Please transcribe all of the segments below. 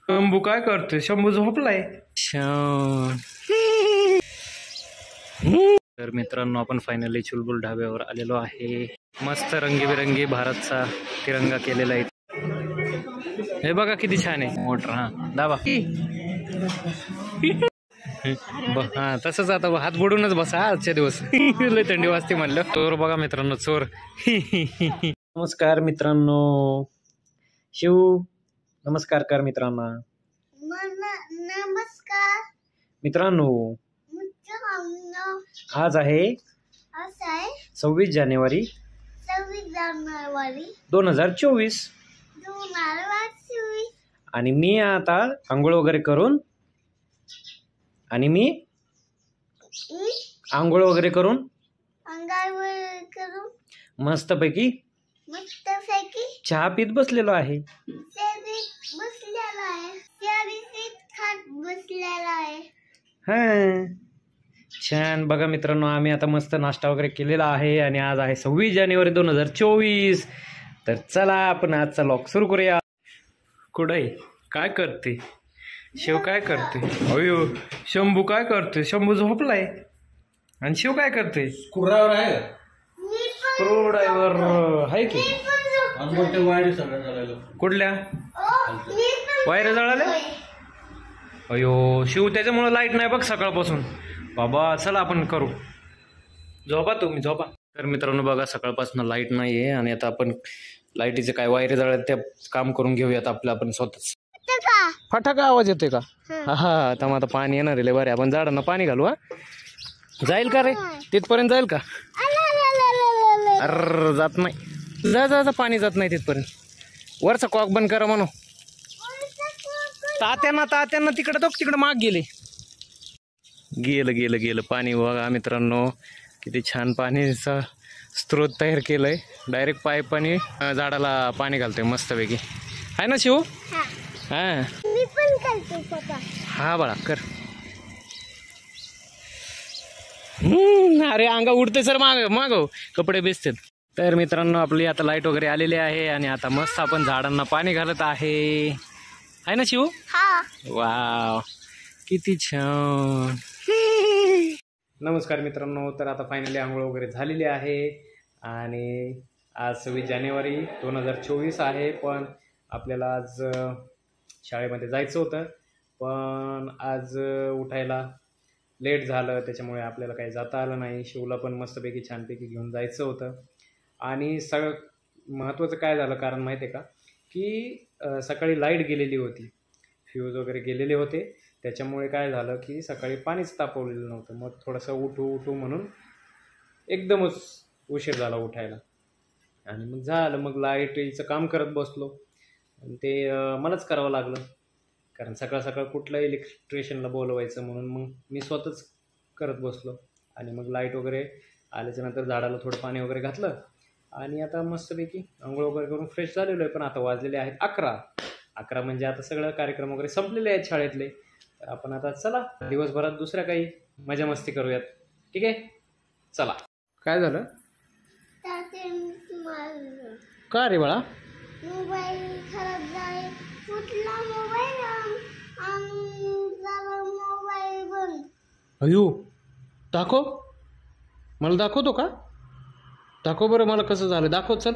शंभू काय करतोय? शंभू झोपलाय. तर मित्रांनो, आपण फायनली चुलबुल ढाब्यावर आलेलो आहे. मस्त रंगीबेरंगी भारतचा तिरंगा केलेला आहे. हे बघा किती छान आहे. मोटर हा दाबा. हा तसंच आता हात बुडूनच बसा आजच्या दिवस. लय थंडी वाजते म्हणलं. चोर बघा मित्रांनो, चोर. नमस्कार मित्रांनो. शिव नमस्कार कर मित्रांना. नमस्कार मित्रांनो. आज आहे 26 जानेवारी 2024 आणि मी आता आंघोळ वगैरे करून मस्तपैकी चहा पीत बसलेलो आहे. हा छान. बघा मित्रांनो, आम्ही आता मस्त नाश्ता वगैरे केलेला आहे आणि आज आहे 26 जानेवारी 2024. तर चला आपण आजचा लॉक सुरू करूया. कुठे काय करते शिव? काय करते? अयो शंभू काय करते? शंभू झोपलाय. आणि शिव काय करते? स्क्रूड्रायव्हर आहे. स्क्रूड्रायव्हर आहे की? कुठल्या वायर जळाल्या? अयो शिव, त्याच्यामुळे लाईट नाही बघ सकाळपासून. बाबा चला आपण करू. झोपा तुम्ही, झोपा. तर मित्रांनो बघा, सकाळपासून लाईट नाही आहे आणि आता आपण लाईटीचे काय वायर जळाले ते काम करून घेऊयात आपलं आपण स्वतःच. फटाका आवाज येतोय का? हा आता मग पाणी येणार आहे बरे. आपण झाडांना पाणी घालू. हा जाईल का रे? तिथपर्यंत जाईल का? अर जात नाही. जा पाणी जात नाही तिथपर्यंत. वरचा कॉक बंद करा म्हणू. तात्यांना तिकडे माग गेले. गेलं पाणी. बघा मित्रांनो, किती छान पाणीचा स्त्रोत तयार केलंय. डायरेक्ट पाईपाने झाडाला पाणी घालतोय मस्तपैकी. आहे ना शिव? हा बाळा कर. अरे अंगा उडते सर. मागव कपडे भिजतात. तर मित्रांनो, आपली आता लाईट वगैरे आलेली आहे आणि आता मस्त आपण झाडांना पाणी घालत आहे ना शिव? वाव किती छान. नमस्कार मित्रांनो. तर आता फायनली आंघोळ वगैरे झालेली आहे आणि आज 26 जानेवारी 2024 आहे. पण आपल्याला आज शाळेमध्ये जायचं होतं, पण आज उठायला लेट झालं, त्याच्यामुळे आपल्याला काही जाता आलं नाही. शिवला पण मस्तपैकी छानपैकी घेऊन जायचं होतं. आणि सगळं महत्त्वाचं काय झालं कारण माहिती आहे का, की सकाळी लाईट गेलेली होती, फ्यूज वगैरे गेलेले होते. त्याच्यामुळे काय झालं की सकाळी पाणीच तापवलेलं नव्हतं. मग थोडंसं उठू म्हणून एकदमच उशीर झाला उठायला आणि मग झालं. मग लाईटीचं काम करत बसलो आणि ते मलाच करावं लागलं, कारण सकाळ कुठलं इलेक्ट्रिशियनला बोलवायचं म्हणून मग मी स्वतःच करत बसलो. आणि मग लाईट वगैरे आल्याच्यानंतर झाडाला थोडं पाणी वगैरे घातलं आणि आता मस्तपैकी आंघोळ वगैरे करून फ्रेश झालेलो आहे. पण आता वाजलेले आहेत 11 म्हणजे आता सगळं कार्यक्रम वगैरे संपलेले आहेत शाळेतले. तर आपण आता चला दिवसभरात दुसऱ्या काही मजा मस्ती करूयात. ठीक आहे, चला. काय झालं? का रे बाळा? मोबाईल खराब झाले. कुठला मोबाईल बंद. अयो दाखव, मला दाखवतो का? दाखव बरं मला कसं झालं. दाखव. चल.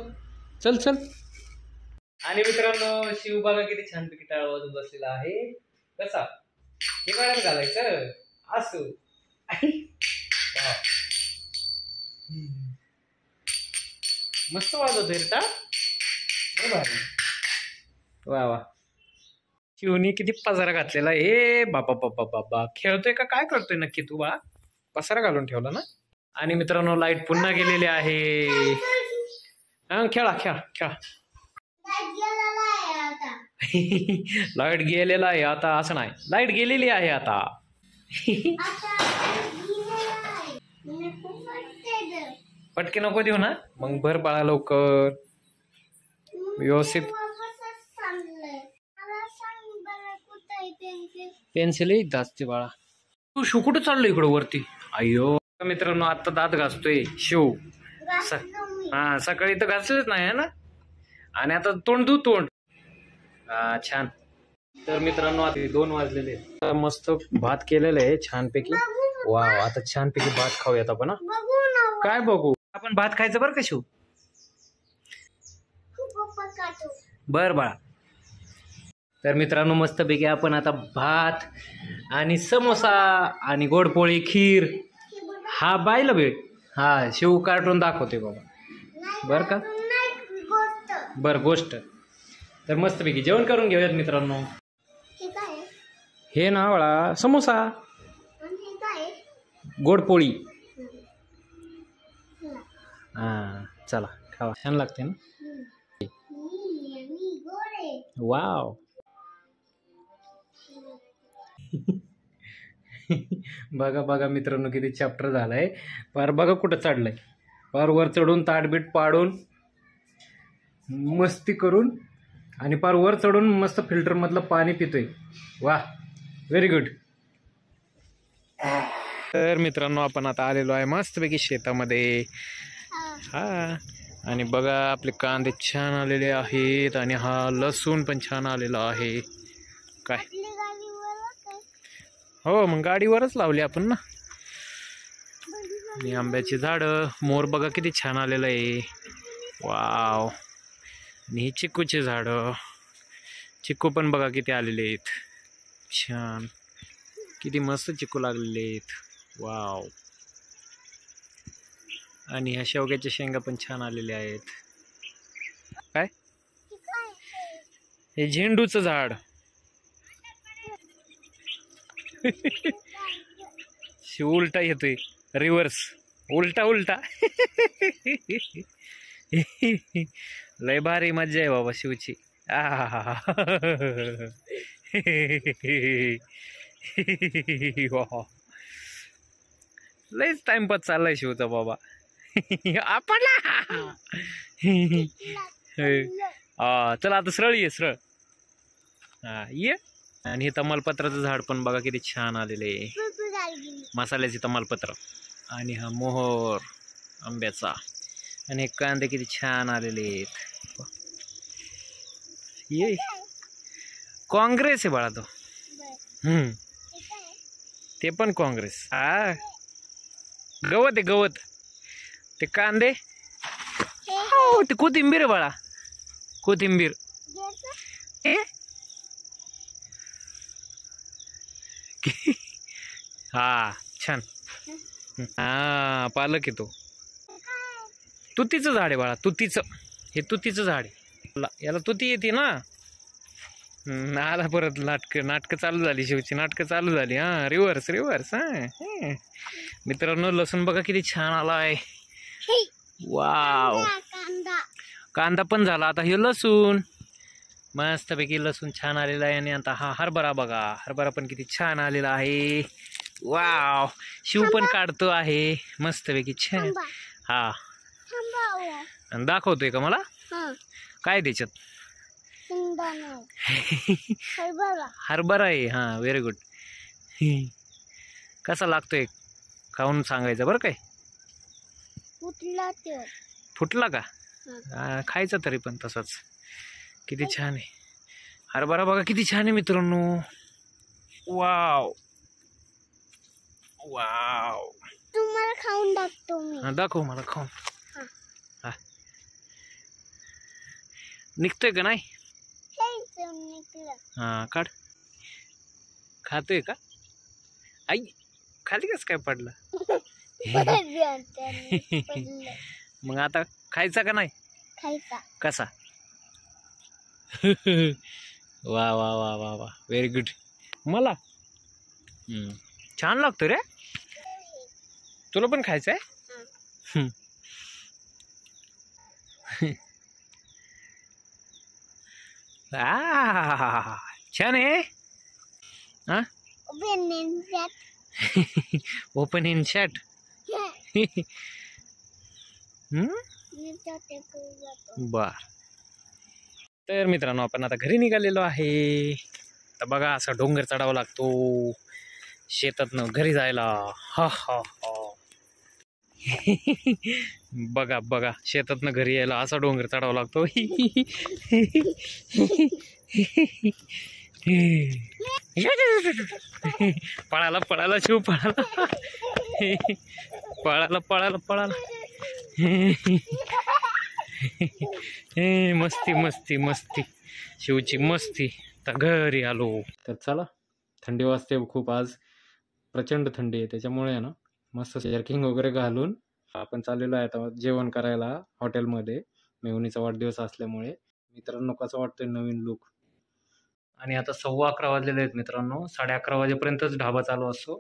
आणि मित्रांनो, शिव बघा किती छानपैकी टाळ वाजून बसलेला आहे. कसा हे गाण्यात घालायचं असं. मस्त वाजवतोय रे टाळ. वा शिवनी किती पसारा घातलेला. ए बाबा खेळतोय का काय करतोय नक्की तू बाळा? पसारा घालून ठेवला ना. आणि मित्रांनो, लाईट पुन्हा गेलेली आहे. खेळा. लाईट गेलेला आहे आता. असं नाही, लाईट गेलेली आहे आता. पटके नको देऊ ना. मग भर बाळा लवकर व्यवस्थित. पेन्सिल एक असते बाळा. तू शिव कुठं चाललो इकडं वरती? अय्यो मित्रांनो, आता दात घासतोय शिव. सकाळी तर घासलेच नाही ना. आणि आता तोंड छान. तर मित्रांनो आता 2 वाजलेले आहेत. मस्त भात केलेलं आहे छानपैकी. वा आता छानपैकी भात खाऊयात आपण. हा? बघू ना काय बघू आपण भात खायचं बरं का शिव. पप्पा काटू. बर बाळा. तर मित्रांनो मस्तपैकी आपण आता भात आणि समोसा आणि गोडपोळी खीर हा बायला भेट हा शिव कार्टून दाखवते बाबा बर का. नाही गोष्ट. बर गोष्ट. तर मस्तपैकी जेवण करून घेऊयात मित्रांनो. हे काय आहे? हे ना बाळा समोसा आणि हे काय आहे? गोडपोळी. चला. हा चला खावा छान लागते ना. मी गोरे. वाव. बघा बघा मित्रांनो किती चॅप्टर झालाय. पार बघा कुठं चढलाय. पार वर चढून ताटबीट पाडून मस्ती करून आणि पार वर चढून मस्त फिल्टर मधलं पाणी पितोय. वा व्हेरी गुड. तर मित्रांनो आपण आता आलेलो आहे मस्तपैकी शेतामध्ये. हा आणि बघा आपले कांदे छान आलेले आहेत आणि हा लसूण पण छान आलेला आहे. काय आपली गाडीवर काय? हो मग गाडीवरच लावली आपण ना. आणि आंब्याची झाडं मोर बघा किती छान आलेलं आहे. वाव. आणि ही चिक्कूचे झाडं चिक्कू पण बघा किती आलेले आहेत छान. किती मस्त चिक्कू लागलेले आहेत. वाव. आणि ह्या शेवग्याच्या शेंगा पण छान आलेल्या आहेत. काय हे काय आहे? हे झेंडूचं झाड. शिव उलटा येतोय रिव्हर्स उलटा उलटा. लय भारी मज्जा आहे बाबा शिवची. लयच टाइमपास चाललाय शिवचा बाबा. आपण चला आता सरळ ये सरळ. हा ये. आणि हे तमालपत्राचं झाड पण बघा किती छान आलेले आहे. तू झाली गेली. मसाल्याचे तमालपत्र. आणि हा मोहर आंब्याचा. आणि हे कांदे किती छान आलेले आहेत. ये काँग्रेस आहे बाळा तो. बरं. हे काय आहे? ते पण काँग्रेस. हा गवत आहे गवत. ते कांदे हो ते कोथिंबीर आहे बाळा कोथिंबीर. घ्यायचं? ए हा छान. हा पालक येतो. तुतीचं झाड आहे बाळा तुतीचं. हे तुतीचं झाड आहे. याला तुती येते ना. आला परत नाटकं चालू झाली शिवची नाटकं चालू झाली. हा रिव्हर्स रिव्हर्स. हा मित्रांनो लसूण बघा किती छान आलाय. वाव. कांदा. कांदा पण झाला. आता हे लसूण मस्तपैकी लसूण छान आलेला आहे. आणि आता हा हरभरा बघा हरभरा पण किती छान आलेला आहे. वाव. शिव पण काढतो आहे मस्तपैकी छान. थांबा. हा थांबा. आणि दाखवतोय का मला हा. काय त्याच्यात. शेंगदाणा. हरभरा. हरभरा आहे. हा व्हेरी गुड. कसा लागतोय खाऊन सांगायचं बरं काय. कुठला तो? फुटला का खायचा तरी पण तसाच. किती छान आहे हरभरा बघा किती छान आहे मित्रांनो. Wow wow. तुम्हाला खाऊन टाकतो मी. हा दाखव मला खाऊन. हा. हा निघतोय का नाही. हे इथून निघलं. हा काढ. खातोय का आई खाली कस काय पडला. पडलं. मग आता खायचा का नाही. खायचा. कसा. वा वा वा वा वा व्हेरी गुड. मला छान लागतो रे. तुला पण खायचं आहे. छान आहे. हा ओपन इन शर्ट. बर. तर मित्रांनो आपण आता घरी निघालेलो आहे. तर बघा असा डोंगर चढावा लागतो शेतातनं घरी जायला. हा हा हा. बघा बघा शेतातनं घरी यायला असा डोंगर चढावा लागतो. पळाला पळाला शिव पळाला पळाला पळाला पळाला. मस्ती मस्ती मस्ती शिवची मस्ती. तर घरी आलो. तर चला, थंडी वाजते खूप, आज प्रचंड थंडी आहे, त्याच्यामुळे ना मस्त जर्किंग वगैरे घालून आपण चाललेलो आहे आता जेवण करायला हॉटेलमध्ये. मेहुणीचा वाढदिवस असल्यामुळे. मित्रांनो कसं वाटतंय नवीन लुक. आणि आता 11:15 वाजलेले आहेत मित्रांनो. 11:30 वाजेपर्यंतच ढाबा चालू असतो.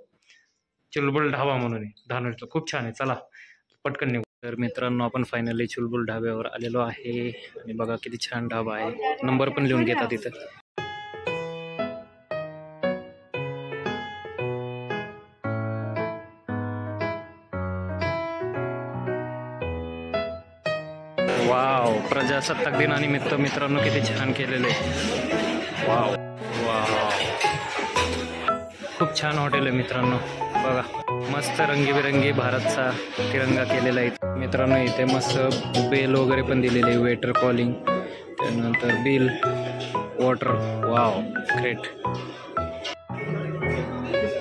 चुलबुल ढाबा म्हणून आहे धानोरचं, खूप छान आहे. चला पटकन निघू. तर मित्रांनो आपण फायनली चुलबुल ढाब्यावर आलेलो आहे. आणि बघा किती छान ढाबा आहे. नंबर पण लिहून घेतात इथं. वाव, प्रजासत्ताक दिनानिमित्त मित्रांनो किती छान केलेलं आहे. वाव वाव, खूप छान हॉटेल आहे मित्रांनो. बघा मस्त रंगीबेरंगी भारतचा तिरंगा केलेला आहे मित्रांनो. इथे मस्त बेल वगैरे पण दिलेले आहे, वेटर कॉलिंग, त्यानंतर बिल, वॉटर. Wow great.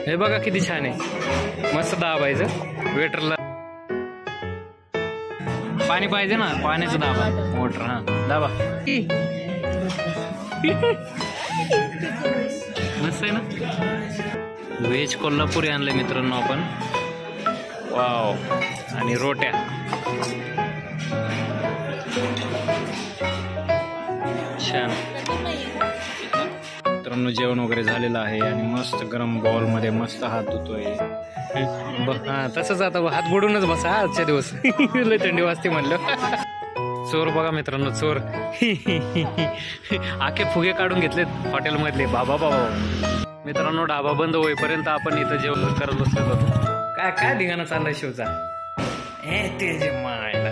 हे बघा किती छान आहे. मस्त दाबायचं वेटरला. पाणी पाहिजे ना, पाण्याचं दाबा, वॉटर. हा दाबा. मस्त आहे ना. व्हेज कोल्हापुरी आणले मित्रांनो आपण. वाव. आणि रोट्या. छान. मित्रांनो जेवण वगैरे झालेलं आहे आणि मस्त गरम बॉल मध्ये मस्त हात धुतोय. हा तसंच आता हात बुडूनच बसा आजच्या दिवस. लय थंडी वाजते म्हणलं. चोर बघा मित्रांनो, चोर. आखे फुगे काढून घेतलेत हॉटेलमधले. बाबा बाबा. मित्रांनो ढाबा बंद होईपर्यंत आपण इथं जेवण करत बसलो होतो. काय काय धिंगाणा चाललाय शिवचा. ते जे मायला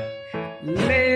लय